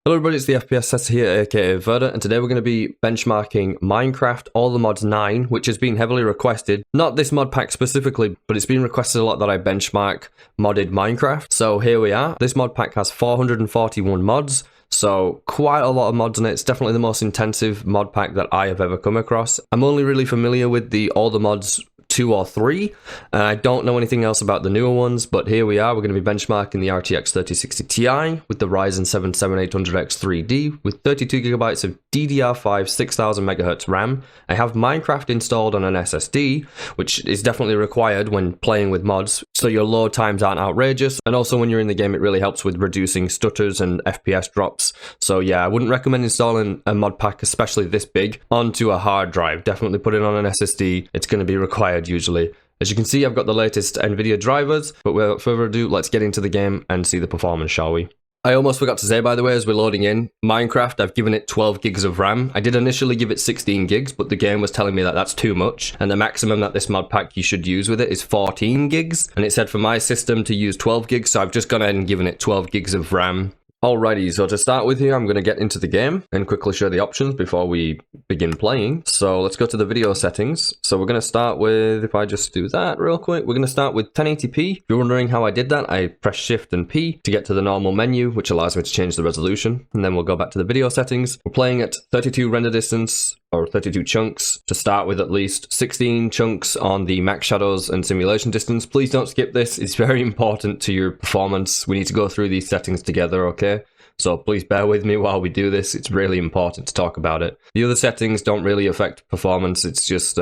Hello everybody, it's the FPS Tester here, aka Verda, and today we're going to be benchmarking Minecraft All the Mods 9, which has been heavily requested. Not this mod pack specifically, but it's been requested a lot that I benchmark modded Minecraft. So here we are. This mod pack has 441 mods, so quite a lot of mods in it. It's definitely the most intensive mod pack that I have ever come across. I'm only really familiar with the All the Mods 2 or 3, and I don't know anything else about the newer ones, but here we are. We're going to be benchmarking the RTX 3060 Ti with the Ryzen 7 7800X 3D with 32GB of DDR5 6000 MHz RAM. I have Minecraft installed on an SSD, which is definitely required when playing with mods, so your load times aren't outrageous, and also when you're in the game it really helps with reducing stutters and FPS drops. So yeah, I wouldn't recommend installing a mod pack, especially this big, onto a hard drive. Definitely put it on an SSD. It's going to be required usually. As you can see, I've got the latest Nvidia drivers, but without further ado, let's get into the game and see the performance, shall we? I almost forgot to say, by the way, as we're loading in, Minecraft, I've given it 12 gigs of RAM. I did initially give it 16 gigs, but the game was telling me that that's too much, and the maximum that this mod pack you should use with it is 14 gigs, and it said for my system to use 12 gigs, so I've just gone ahead and given it 12 gigs of RAM. Alrighty, so to start with here, I'm going to get into the game and quickly show the options before we begin playing. So let's go to the video settings. So we're going to start with, if I just do that real quick, we're going to start with 1080p. If you're wondering how I did that, I press Shift and P to get to the normal menu, which allows me to change the resolution. And then we'll go back to the video settings. We're playing at 32 render distance, or 32 chunks to start with, at least 16 chunks on the max shadows and simulation distance. Please don't skip this. It's very important to your performance. We need to go through these settings together, okay? So please bear with me while we do this. It's really important to talk about it. The other settings don't really affect performance. It's just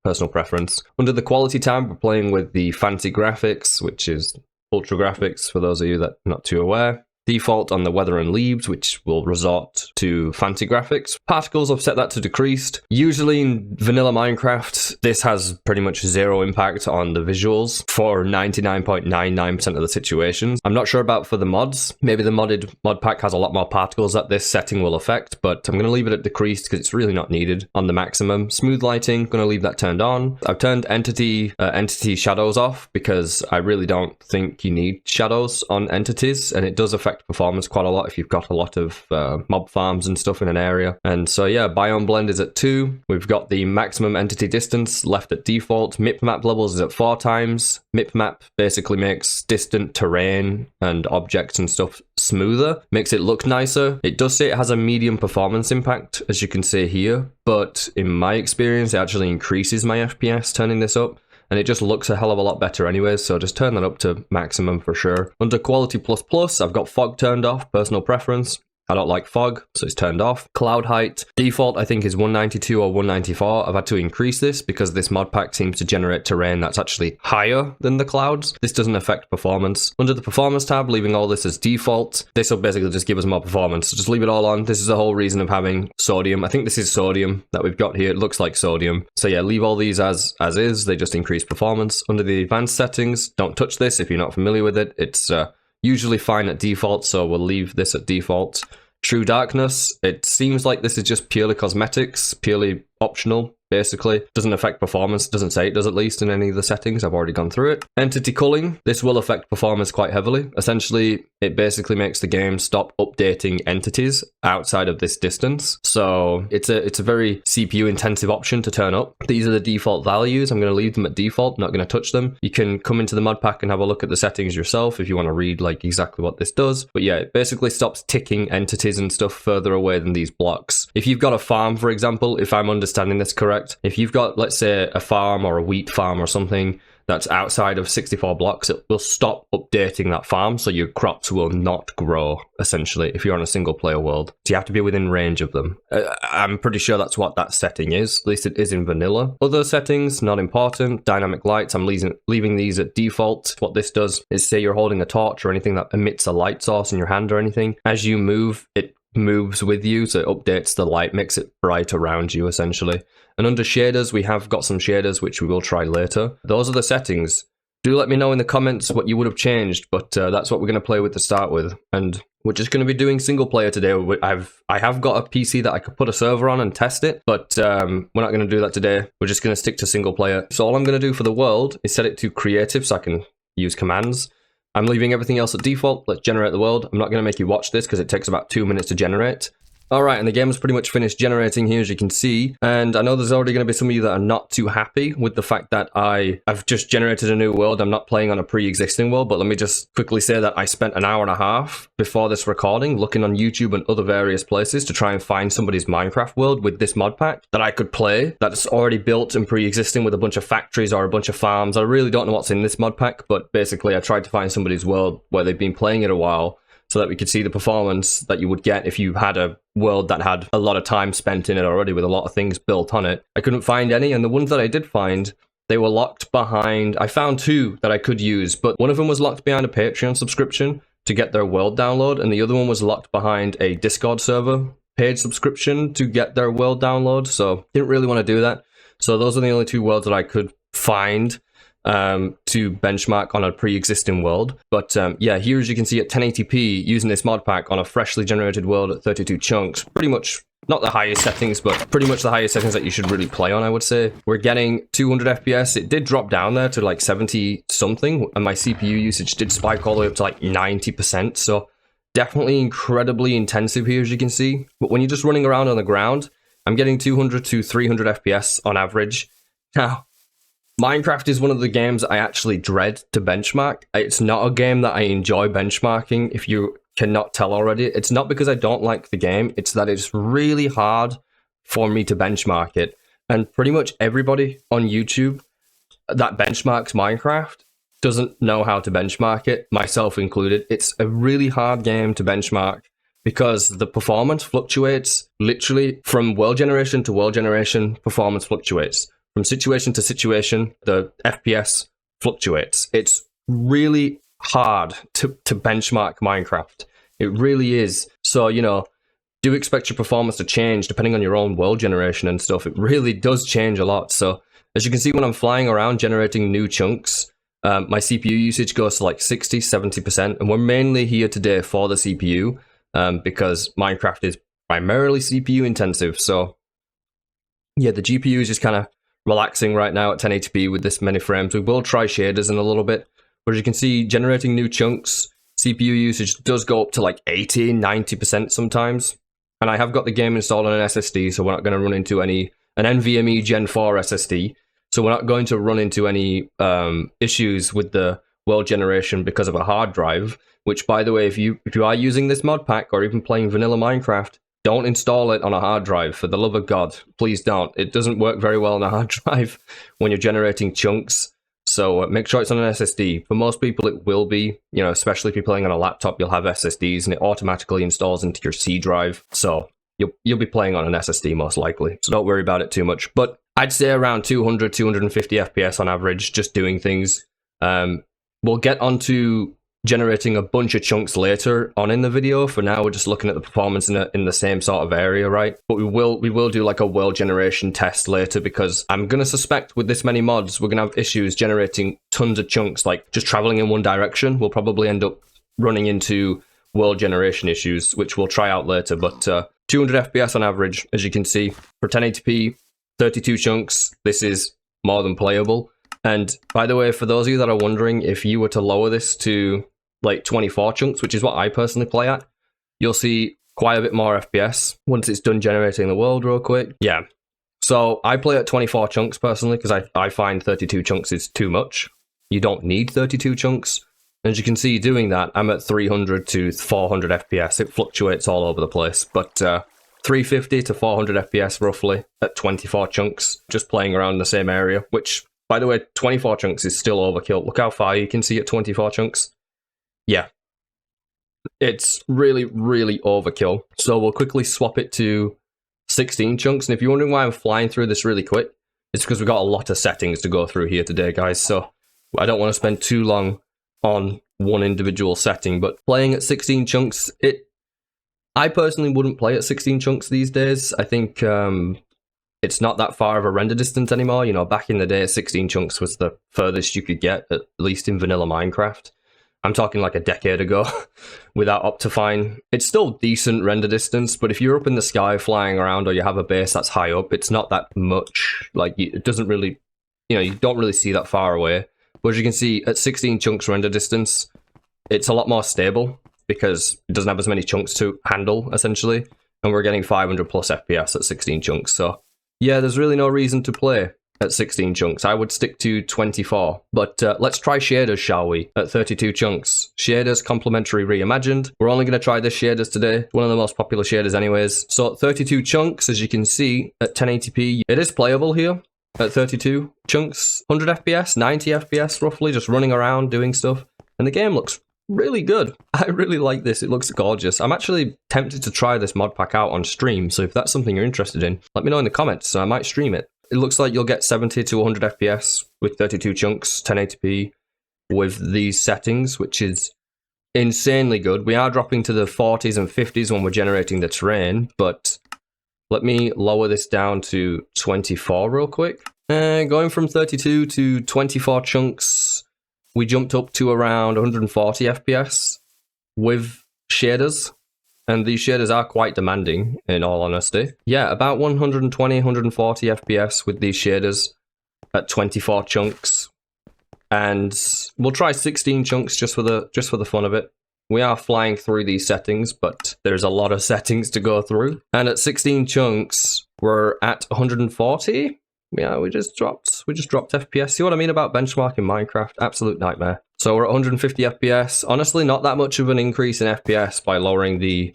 personal preference. Under the quality tab, we're playing with the fancy graphics, which is ultra graphics for those of you that are not too aware. Default on the weather and leaves, which will resort to fancy graphics. Particles, I've set that to decreased. Usually in vanilla Minecraft, this has pretty much zero impact on the visuals for 99.99% of the situations. I'm not sure about for the mods. Maybe the modded mod pack has a lot more particles that this setting will affect, but I'm going to leave it at decreased because it's really not needed. On the maximum. Smooth lighting, going to leave that turned on. I've turned entity shadows off because I really don't think you need shadows on entities, and it does affect performance quite a lot if you've got a lot of mob farms and stuff in an area. And so yeah, biome blend is at 2. We've got the maximum entity distance left at default. Mip map levels is at 4 times. Mip map basically makes distant terrain and objects and stuff smoother, makes it look nicer. It does say it has a medium performance impact, as you can see here, but in my experience it actually increases my FPS turning this up. And it just looks a hell of a lot better anyways, so just turn that up to maximum for sure. Under Quality++, I've got fog turned off, personal preference. I don't like fog, so it's turned off. Cloud height, default I think is 192 or 194. I've had to increase this because this mod pack seems to generate terrain that's actually higher than the clouds. This doesn't affect performance. Under the performance tab, leaving all this as default. This will basically just give us more performance, so just leave it all on. This is the whole reason of having sodium. I think this is sodium that we've got here. It looks like sodium. So yeah, leave all these as is. They just increase performance. Under the advanced settings, don't touch this if you're not familiar with it. It's usually fine at default, so we'll leave this at default. True darkness, it seems like this is just purely cosmetics, purely optional, basically. Doesn't affect performance, doesn't say it does at least in any of the settings, I've already gone through it. Entity culling, this will affect performance quite heavily. Essentially, it basically makes the game stop updating entities outside of this distance. So it's a very CPU intensive option to turn up. These are the default values. I'm going to leave them at default, not going to touch them. You can come into the mod pack and have a look at the settings yourself if you want to read like exactly what this does. But yeah, it basically stops ticking entities and stuff further away than these blocks. If you've got a farm, for example, if I'm understanding this correct, if you've got, let's say, a farm or a wheat farm or something that's outside of 64 blocks, it will stop updating that farm, so your crops will not grow, essentially, if you're on a single player world. So you have to be within range of them. I'm pretty sure that's what that setting is, at least it is in vanilla. Other settings, not important. Dynamic lights, I'm leaving these at default. What this does is, say you're holding a torch or anything that emits a light source in your hand or anything, as you move, it moves with you, so it updates the light, makes it bright around you, essentially. And under shaders, we have got some shaders, which we will try later. Those are the settings. Do let me know in the comments what you would have changed, but that's what we're going to play with to start with. And we're just going to be doing single player today. I have got a PC that I could put a server on and test it, but we're not going to do that today. We're just going to stick to single player. So all I'm going to do for the world is set it to creative so I can use commands. I'm leaving everything else at default. Let's generate the world. I'm not going to make you watch this because it takes about 2 minutes to generate. Alright, and the game is pretty much finished generating here, as you can see, and I know there's already going to be some of you that are not too happy with the fact that I've just generated a new world. I'm not playing on a pre-existing world, but let me just quickly say that I spent an hour and a half before this recording looking on YouTube and other various places to try and find somebody's Minecraft world with this mod pack that I could play, that's already built and pre-existing with a bunch of factories or a bunch of farms. I really don't know what's in this mod pack, but basically I tried to find somebody's world where they've been playing it a while, so that we could see the performance that you would get if you had a world that had a lot of time spent in it already with a lot of things built on it. I couldn't find any, and the ones that I did find, they were locked behind... I found 2 that I could use, but one of them was locked behind a Patreon subscription to get their world download, and the other one was locked behind a Discord server paid subscription to get their world download, so didn't really want to do that. So those are the only 2 worlds that I could find to benchmark on a pre-existing world. But yeah, here as you can see at 1080p using this mod pack on a freshly generated world at 32 chunks, pretty much not the highest settings, but pretty much the highest settings that you should really play on, I would say. We're getting 200 FPS. It did drop down there to like 70 something, and my CPU usage did spike all the way up to like 90%, so definitely incredibly intensive here as you can see. But when you're just running around on the ground, I'm getting 200 to 300 FPS on average. Now, Minecraft is one of the games I actually dread to benchmark. It's not a game that I enjoy benchmarking, if you cannot tell already. It's not because I don't like the game, it's that it's really hard for me to benchmark it. And pretty much everybody on YouTube that benchmarks Minecraft doesn't know how to benchmark it, myself included. It's a really hard game to benchmark because the performance fluctuates literally from world generation to world generation. Performance fluctuates. From situation to situation, the FPS fluctuates. It's really hard to benchmark Minecraft. It really is. So, you know, do expect your performance to change depending on your own world generation and stuff. It really does change a lot. So, as you can see, when I'm flying around generating new chunks, my CPU usage goes to like 60, 70%. And we're mainly here today for the CPU because Minecraft is primarily CPU intensive. So, yeah, the GPU is just kind of relaxing right now at 1080p with this many frames. We will try shaders in a little bit, but as you can see, generating new chunks, CPU usage does go up to like 80, 90% sometimes. And I have got the game installed on an SSD, so we're not going to run into an NVMe Gen 4 SSD. So we're not going to run into any issues with the world generation because of a hard drive, which, by the way, if you are using this mod pack or even playing vanilla Minecraft, don't install it on a hard drive, for the love of God. Please don't. It doesn't work very well on a hard drive when you're generating chunks. So make sure it's on an SSD. For most people, it will be, you know, especially if you're playing on a laptop, you'll have SSDs and it automatically installs into your C drive. So you'll be playing on an SSD most likely. So don't worry about it too much. But I'd say around 200, 250 FPS on average, just doing things. We'll get onto generating a bunch of chunks later on in the video. For now, we're just looking at the performance in the same sort of area, right? But we will do like a world generation test later, because I'm gonna suspect with this many mods, we're gonna have issues generating tons of chunks, like just traveling in one direction. We'll probably end up running into world generation issues, which we'll try out later. But 200 FPS on average, as you can see, for 1080p, 32 chunks, this is more than playable. And by the way, for those of you that are wondering, if you were to lower this to like 24 chunks, which is what I personally play at, you'll see quite a bit more FPS once it's done generating the world real quick. Yeah. So I play at 24 chunks personally because I find 32 chunks is too much. You don't need 32 chunks. As you can see, doing that, I'm at 300 to 400 FPS. It fluctuates all over the place, but 350 to 400 FPS roughly at 24 chunks, just playing around the same area, which, by the way, 24 chunks is still overkill. Look how far you can see at 24 chunks. Yeah, it's really, really overkill. So we'll quickly swap it to 16 chunks. And if you're wondering why I'm flying through this really quick, it's because we've got a lot of settings to go through here today, guys. So I don't want to spend too long on one individual setting. But playing at 16 chunks, I personally wouldn't play at 16 chunks these days. I think it's not that far of a render distance anymore. You know, back in the day, 16 chunks was the furthest you could get, at least in vanilla Minecraft. I'm talking like a decade ago without Optifine. It's still decent render distance, but if you're up in the sky flying around or you have a base that's high up, it's not that much. Like, it doesn't really, you know, you don't really see that far away. But as you can see, at 16 chunks render distance, it's a lot more stable because it doesn't have as many chunks to handle, essentially. And we're getting 500 plus FPS at 16 chunks. So yeah, there's really no reason to play at 16 chunks. I would stick to 24. But let's try shaders, shall we? At 32 chunks. Shaders, complementary reimagined. We're only going to try this shaders today. One of the most popular shaders anyways. So 32 chunks, as you can see, at 1080p. It is playable here at 32 chunks. 100 FPS, 90 FPS roughly, just running around doing stuff. And the game looks really good. I really like this. It looks gorgeous. I'm actually tempted to try this mod pack out on stream. So if that's something you're interested in, let me know in the comments. So I might stream it. It looks like you'll get 70 to 100 FPS with 32 chunks, 1080p with these settings, which is insanely good. We are dropping to the 40s and 50s when we're generating the terrain, but let me lower this down to 24 real quick. Going from 32 to 24 chunks, we jumped up to around 140 FPS with shaders. And these shaders are quite demanding, in all honesty. Yeah, about 120, 140 FPS with these shaders at 24 chunks. And we'll try 16 chunks just for the fun of it. We are flying through these settings, but there's a lot of settings to go through. And at 16 chunks, we're at 140. Yeah, we just dropped FPS. See what I mean about benchmarking Minecraft? Absolute nightmare. So we're at 150 FPS. Honestly, not that much of an increase in FPS by lowering the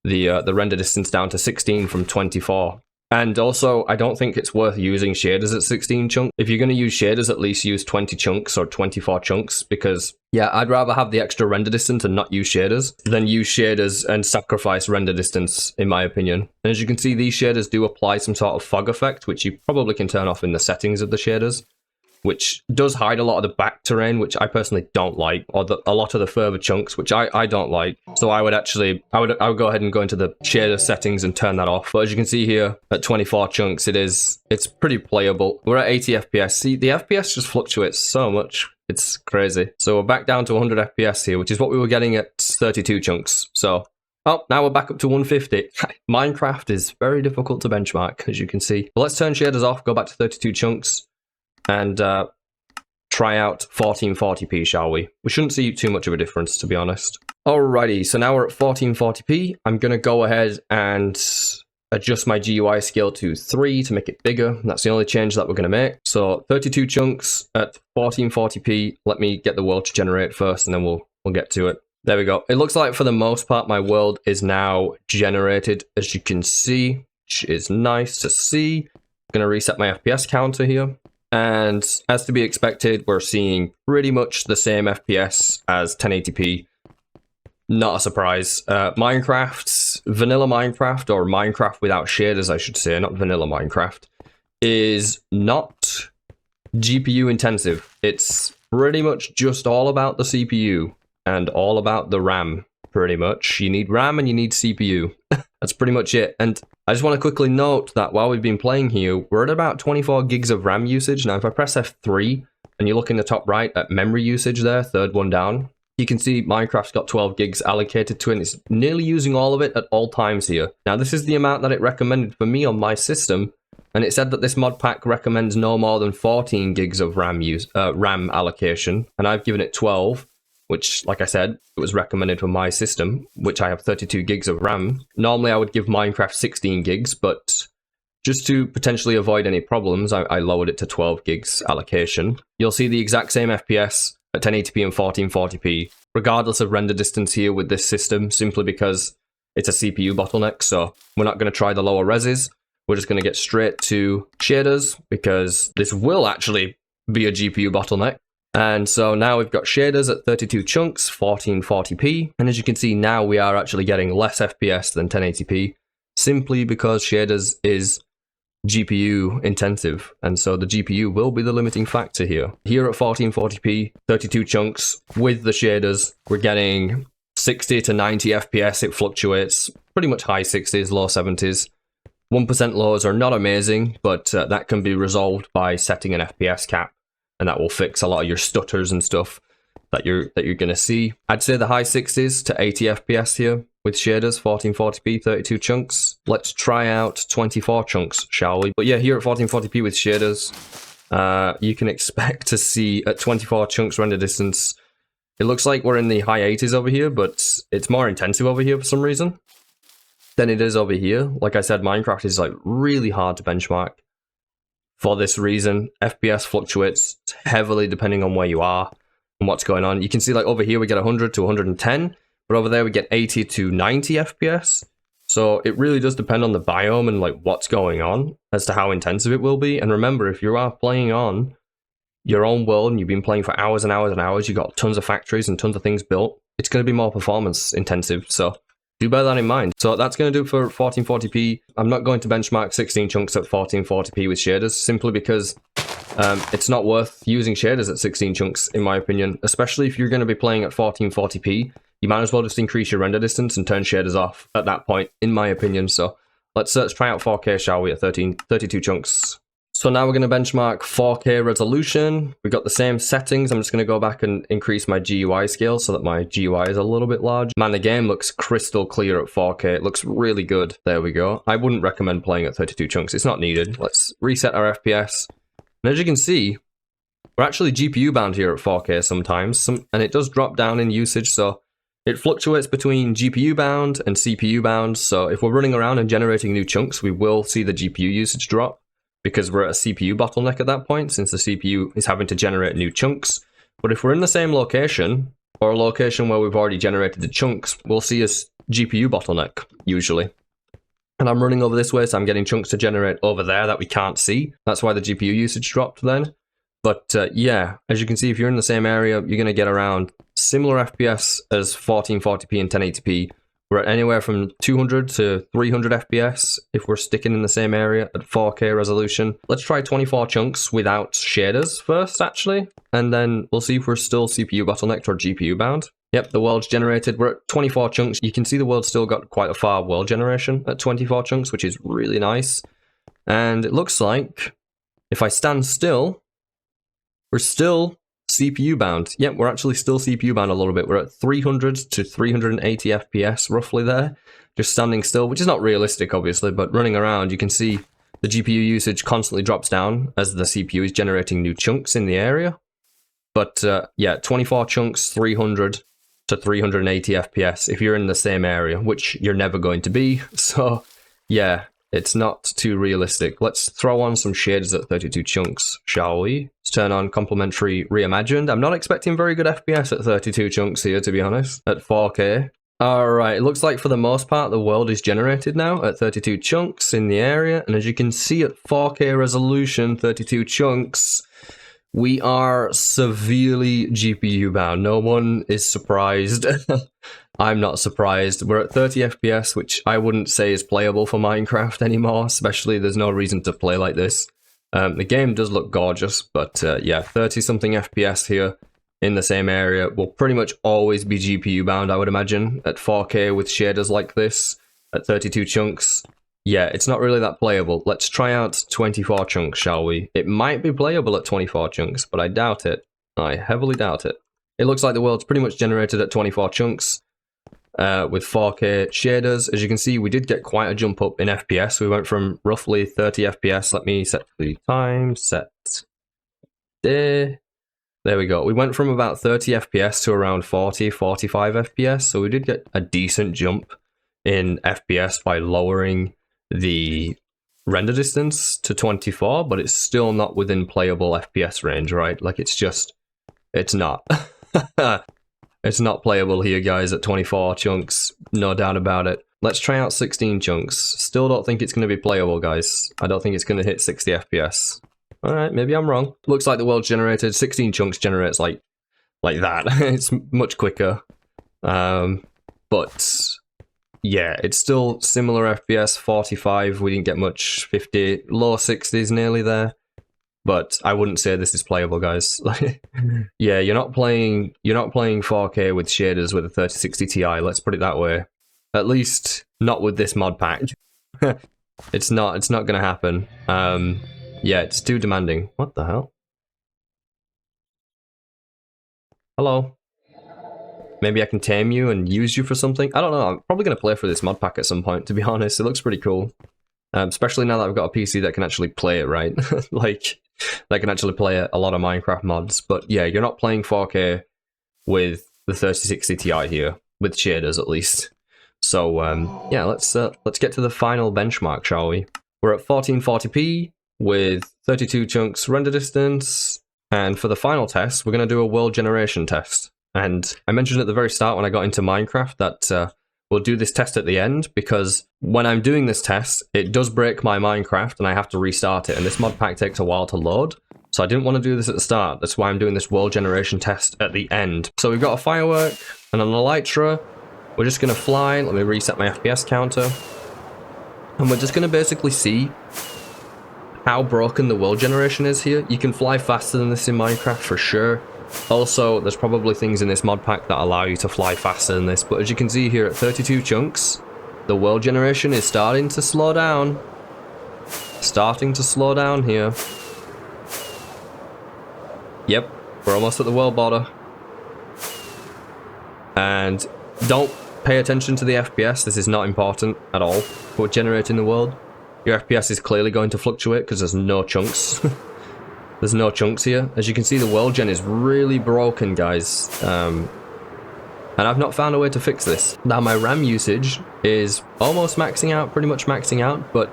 render distance down to 16 from 24. And also, I don't think it's worth using shaders at 16 chunks. If you're going to use shaders, at least use 20 chunks or 24 chunks, because, yeah, I'd rather have the extra render distance and not use shaders than use shaders and sacrifice render distance, in my opinion. And as you can see, these shaders do apply some sort of fog effect, which you probably can turn off in the settings of the shaders, which does hide a lot of the back terrain, which I personally don't like, or a lot of the further chunks, which I don't like. So I would go ahead and go into the shader settings and turn that off. But as you can see here, at 24 chunks, it's pretty playable. We're at 80 FPS. See, the FPS just fluctuates so much. It's crazy. So we're back down to 100 FPS here, which is what we were getting at 32 chunks. So, oh, now we're back up to 150. Minecraft is very difficult to benchmark, as you can see. But let's turn shaders off, go back to 32 chunks. And try out 1440p, shall we? We shouldn't see too much of a difference, to be honest. Alrighty, so now we're at 1440p. I'm going to go ahead and adjust my GUI scale to 3 to make it bigger. That's the only change that we're going to make. So 32 chunks at 1440p. Let me get the world to generate first, and then we'll get to it. There we go. It looks like for the most part, my world is now generated, as you can see, which is nice to see. I'm going to reset my FPS counter here. And as to be expected, we're seeing pretty much the same FPS as 1080p. Not a surprise. Minecraft, vanilla Minecraft, or Minecraft without shaders, I should say, not vanilla Minecraft, is not GPU intensive. It's pretty much just all about the CPU and all about the RAM, pretty much. You need RAM and you need CPU. That's pretty much it. And I just want to quickly note that while we've been playing here, we're at about 24 gigs of RAM usage. Now, if I press F3 and you look in the top right at memory usage there, third one down, you can see Minecraft's got 12 gigs allocated to it, and it's nearly using all of it at all times here. Now, this is the amount that it recommended for me on my system, and it said that this mod pack recommends no more than 14 gigs of RAM allocation, and I've given it 12. Which, like I said, it was recommended for my system, which I have 32 gigs of RAM. Normally, I would give Minecraft 16 gigs, but just to potentially avoid any problems, I lowered it to 12 gigs allocation. You'll see the exact same FPS at 1080p and 1440p, regardless of render distance here with this system, simply because it's a CPU bottleneck, so we're not going to try the lower reses. We're just going to get straight to shaders, because this will actually be a GPU bottleneck. And so now we've got shaders at 32 chunks, 1440p, and as you can see now we are actually getting less FPS than 1080p, simply because shaders is GPU intensive, and so the GPU will be the limiting factor here. Here at 1440p, 32 chunks, with the shaders, we're getting 60 to 90 FPS, it fluctuates, pretty much high 60s, low 70s. 1% lows are not amazing, but that can be resolved by setting an FPS cap. And that will fix a lot of your stutters and stuff that you're going to see. I'd say the high 60s to 80 FPS here with shaders, 1440p, 32 chunks. Let's try out 24 chunks, shall we? But yeah, here at 1440p with shaders, you can expect to see at 24 chunks render distance It looks like we're in the high 80s over here, but it's more intensive over here for some reason than it is over here. Like I said, Minecraft is like really hard to benchmark for this reason. FPS fluctuates heavily depending on where you are and what's going on. You can see like over here we get 100 to 110, but over there we get 80 to 90 FPS. So it really does depend on the biome and like what's going on as to how intensive it will be. And remember, if you are playing on your own world and you've been playing for hours and hours and hours, you got tons of factories and tons of things built, it's going to be more performance intensive. So do bear that in mind. So that's going to do for 1440p. I'm not going to benchmark 16 chunks at 1440p with shaders, simply because it's not worth using shaders at 16 chunks, in my opinion, especially if you're going to be playing at 1440p. You might as well just increase your render distance and turn shaders off at that point, in my opinion. So let's try out 4K, shall we, at 32 chunks. So now we're going to benchmark 4K resolution. We've got the same settings. I'm just going to go back and increase my GUI scale so that my GUI is a little bit large. Man, the game looks crystal clear at 4K. It looks really good. There we go. I wouldn't recommend playing at 32 chunks. It's not needed. Let's reset our FPS. And as you can see, we're actually GPU bound here at 4K sometimes, and it does drop down in usage. So it fluctuates between GPU bound and CPU bound. So if we're running around and generating new chunks, we will see the GPU usage drop, because we're at a CPU bottleneck at that point, since the CPU is having to generate new chunks. But if we're in the same location, or a location where we've already generated the chunks, we'll see a GPU bottleneck, usually. And I'm running over this way, so I'm getting chunks to generate over there that we can't see. That's why the GPU usage dropped then. But yeah, as you can see, if you're in the same area, you're going to get around similar FPS as 1440p and 1080p. We're at anywhere from 200 to 300 FPS if we're sticking in the same area at 4K resolution. Let's try 24 chunks without shaders first, actually, and then we'll see if we're still CPU bottlenecked or GPU bound. Yep, the world's generated. We're at 24 chunks. You can see the world's still got quite a far world generation at 24 chunks, which is really nice. And it looks like if I stand still, we're still CPU bound. Yep, we're actually still CPU bound a little bit. We're at 300 to 380 FPS roughly there, just standing still, which is not realistic, obviously, but running around, you can see the GPU usage constantly drops down as the CPU is generating new chunks in the area. But yeah, 24 chunks, 300 to 380 FPS if you're in the same area, which you're never going to be. So yeah, it's not too realistic. Let's throw on some shaders at 32 chunks, shall we? Let's turn on complementary reimagined. I'm not expecting very good FPS at 32 chunks here, to be honest, at 4K. Alright, it looks like for the most part the world is generated now at 32 chunks in the area, and as you can see at 4K resolution, 32 chunks, we are severely GPU bound. No one is surprised. I'm not surprised. We're at 30 FPS, which I wouldn't say is playable for Minecraft anymore, especially there's no reason to play like this. The game does look gorgeous, but yeah, 30-something FPS here in the same area will pretty much always be GPU bound, I would imagine, at 4K with shaders like this, at 32 chunks. Yeah, it's not really that playable. Let's try out 24 chunks, shall we? It might be playable at 24 chunks, but I doubt it. I heavily doubt it. It looks like the world's pretty much generated at 24 chunks. With 4K shaders. As you can see, we did get quite a jump up in FPS. We went from roughly 30 FPS. Let me set the time, set there. There we go. We went from about 30 FPS to around 40, 45 FPS. So we did get a decent jump in FPS by lowering the render distance to 24, but it's still not within playable FPS range, right? Like it's not. It's not playable here, guys, at 24 chunks, no doubt about it. Let's try out 16 chunks. Still don't think it's going to be playable, guys. I don't think it's going to hit 60 FPS. Alright, maybe I'm wrong. Looks like the world's generated. 16 chunks generates like that. It's much quicker. But yeah, it's still similar FPS, 45. We didn't get much, 50, low 60s nearly there. But I wouldn't say this is playable, guys. Yeah, you're not playing 4K with shaders with a 3060 Ti, let's put it that way. At least not with this mod pack. It's not gonna happen. Yeah, it's too demanding. What the hell? Hello. Maybe I can tame you and use you for something? I don't know, I'm probably gonna play for this mod pack at some point, to be honest. It looks pretty cool. Especially now that I've got a PC that can actually play it, right? Like, that can actually play a lot of Minecraft mods. But yeah, you're not playing 4K with the 3060 Ti here, with shaders at least. So yeah, let's get to the final benchmark, shall we? We're at 1440p with 32 chunks render distance, and for the final test, we're going to do a world generation test. And I mentioned at the very start when I got into Minecraft that we'll do this test at the end, because when I'm doing this test, it does break my Minecraft and I have to restart it, and this mod pack takes a while to load. So I didn't want to do this at the start. That's why I'm doing this world generation test at the end. So we've got a firework and an elytra. We're just going to fly. Let me reset my FPS counter. And we're just going to basically see how broken the world generation is here. You can fly faster than this in Minecraft for sure. Also, there's probably things in this mod pack that allow you to fly faster than this. But as you can see here at 32 chunks, the world generation is starting to slow down. Starting to slow down here. Yep, we're almost at the world border. And don't pay attention to the FPS, this is not important at all for generating the world. Your FPS is clearly going to fluctuate because there's no chunks. There's no chunks here. As you can see, the world gen is really broken, guys. And I've not found a way to fix this. Now, my RAM usage is almost maxing out, pretty much maxing out, but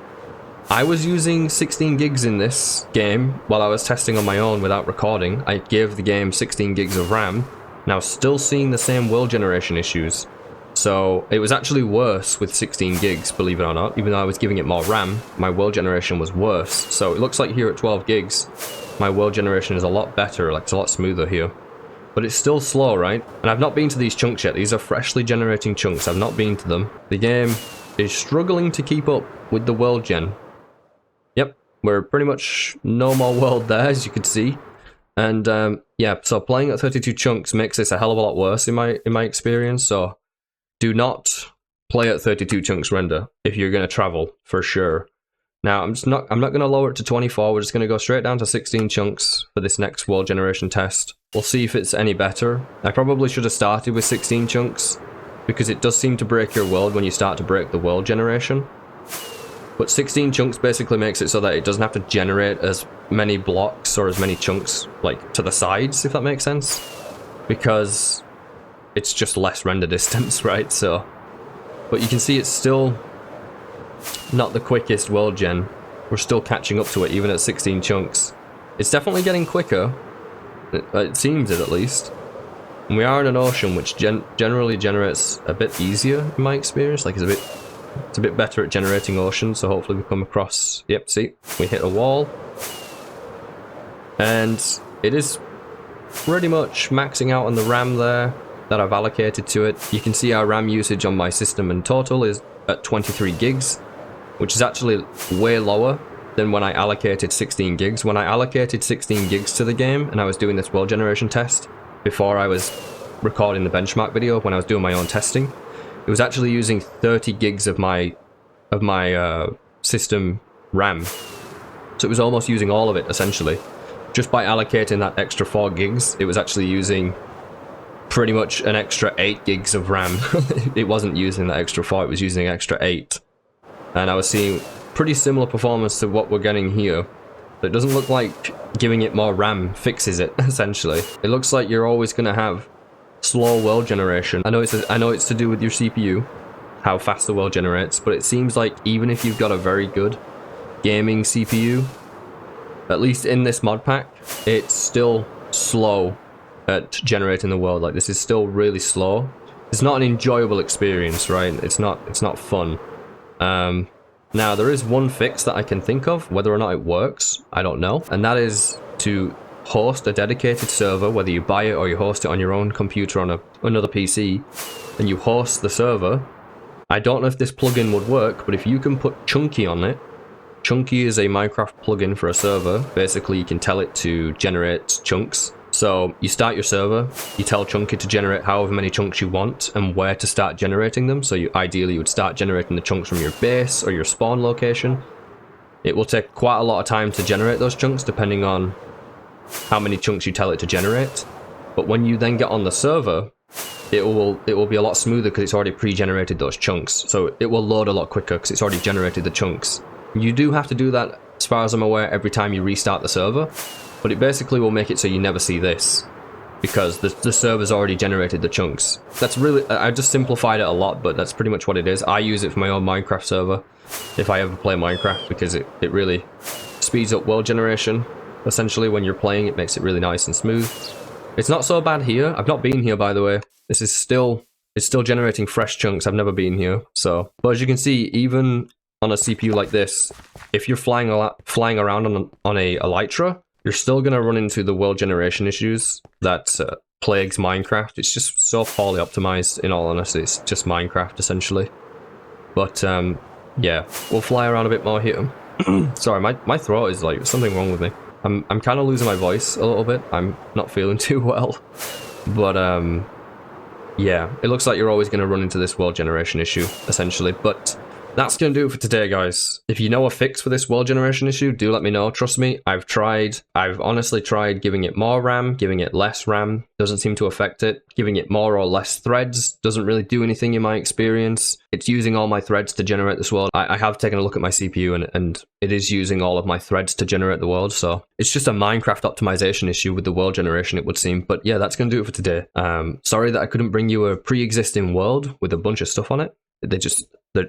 I was using 16 gigs in this game while I was testing on my own without recording. I gave the game 16 gigs of RAM. Now, still seeing the same world generation issues. So it was actually worse with 16 gigs, believe it or not. Even though I was giving it more RAM, my world generation was worse. So it looks like here at 12 gigs, my world generation is a lot better, like it's a lot smoother here. But it's still slow, right? And I've not been to these chunks yet. These are freshly generating chunks. I've not been to them. The game is struggling to keep up with the world gen. Yep, we're pretty much no more world there, as you can see. And yeah, so playing at 32 chunks makes this a hell of a lot worse in my experience. So do not play at 32 chunks render if you're going to travel, for sure. Now, I'm not going to lower it to 24. We're just going to go straight down to 16 chunks for this next world generation test. We'll see if it's any better. I probably should have started with 16 chunks, because it does seem to break your world when you start to break the world generation. But 16 chunks basically makes it so that it doesn't have to generate as many blocks or as many chunks, like, to the sides, if that makes sense. Because it's just less render distance, right? So, but you can see it's still not the quickest world gen. We're still catching up to it, even at 16 chunks. It's definitely getting quicker. It seems it, at least. And we are in an ocean, which generally generates a bit easier, in my experience. Like, it's a bit better at generating oceans, so hopefully we come across... Yep, see? We hit a wall. And it is pretty much maxing out on the RAM there that I've allocated to it. You can see our RAM usage on my system in total is at 23 gigs, which is actually way lower than when I allocated 16 gigs. When I allocated 16 gigs to the game, and I was doing this world generation test, before I was recording the benchmark video, when I was doing my own testing, it was actually using 30 gigs of my system RAM. So it was almost using all of it, essentially. Just by allocating that extra 4 gigs, it was actually using pretty much an extra 8 gigs of RAM. It wasn't using that extra 4, it was using an extra 8. And I was seeing pretty similar performance to what we're getting here. But it doesn't look like giving it more RAM fixes it, essentially. It looks like you're always going to have slow world generation. I know it's to do with your CPU, how fast the world generates, but it seems like even if you've got a very good gaming CPU, at least in this mod pack, it's still slow at generating the world. Like, this is still really slow. It's not an enjoyable experience, right? It's not fun. Now, there is one fix that I can think of. Whether or not it works, I don't know. And that is to host a dedicated server, whether you buy it or you host it on your own computer on another PC, and you host the server. I don't know if this plugin would work, but if you can put Chunky on it, Chunky is a Minecraft plugin for a server. Basically, you can tell it to generate chunks. So you start your server, you tell Chunky to generate however many chunks you want and where to start generating them. So ideally you would start generating the chunks from your base or your spawn location. It will take quite a lot of time to generate those chunks depending on how many chunks you tell it to generate. But when you then get on the server, it will be a lot smoother because it's already pre-generated those chunks. So it will load a lot quicker because it's already generated the chunks. You do have to do that, as far as I'm aware, every time you restart the server. But it basically will make it so you never see this. because the server's already generated the chunks. That's really, I just simplified it a lot, but that's pretty much what it is. I use it for my own Minecraft server if I ever play Minecraft, because it really speeds up world generation. Essentially, when you're playing, it makes it really nice and smooth. It's not so bad here. I've not been here, by the way. This is still, it's still generating fresh chunks. I've never been here, so. But as you can see, even on a CPU like this, if you're flying around on a Elytra, you're still gonna run into the world generation issues that plagues Minecraft. It's just so poorly optimized, in all honesty. It's just Minecraft, essentially. But, yeah, we'll fly around a bit more here. Sorry, my throat is like, something wrong with me. I'm kind of losing my voice a little bit. I'm not feeling too well. But, yeah, it looks like you're always going to run into this world generation issue, essentially. But that's going to do it for today, guys. If you know a fix for this world generation issue, do let me know. Trust me, I've honestly tried giving it more RAM, giving it less RAM. Doesn't seem to affect it. Giving it more or less threads doesn't really do anything in my experience. It's using all my threads to generate this world. I have taken a look at my CPU and it is using all of my threads to generate the world. So it's just a Minecraft optimization issue with the world generation, it would seem. But yeah, that's going to do it for today. Sorry that I couldn't bring you a pre-existing world with a bunch of stuff on it.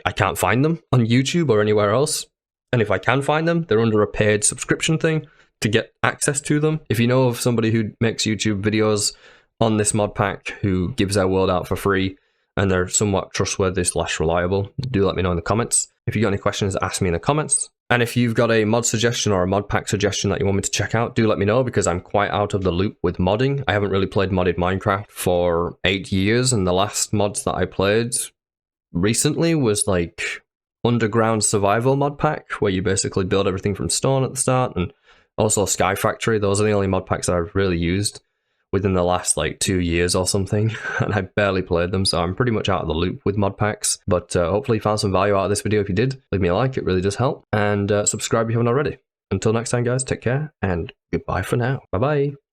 I can't find them on YouTube or anywhere else. And if I can find them, they're under a paid subscription thing to get access to them. If you know of somebody who makes YouTube videos on this mod pack who gives their world out for free and they're somewhat trustworthy / reliable, do let me know in the comments. If you got any questions, ask me in the comments. And if you've got a mod suggestion or a mod pack suggestion that you want me to check out, do let me know, because I'm quite out of the loop with modding. I haven't really played modded Minecraft for 8 years, and the last mods that I played recently was like Underground Survival mod pack, where you basically build everything from stone at the start, and also Sky Factory. Those are the only mod packs that I've really used within the last like 2 years or something, and I barely played them, so I'm pretty much out of the loop with mod packs. But hopefully you found some value out of this video. If you did, leave me a like, it really does help, and subscribe if you haven't already. Until next time, guys, take care, and goodbye for now. Bye bye.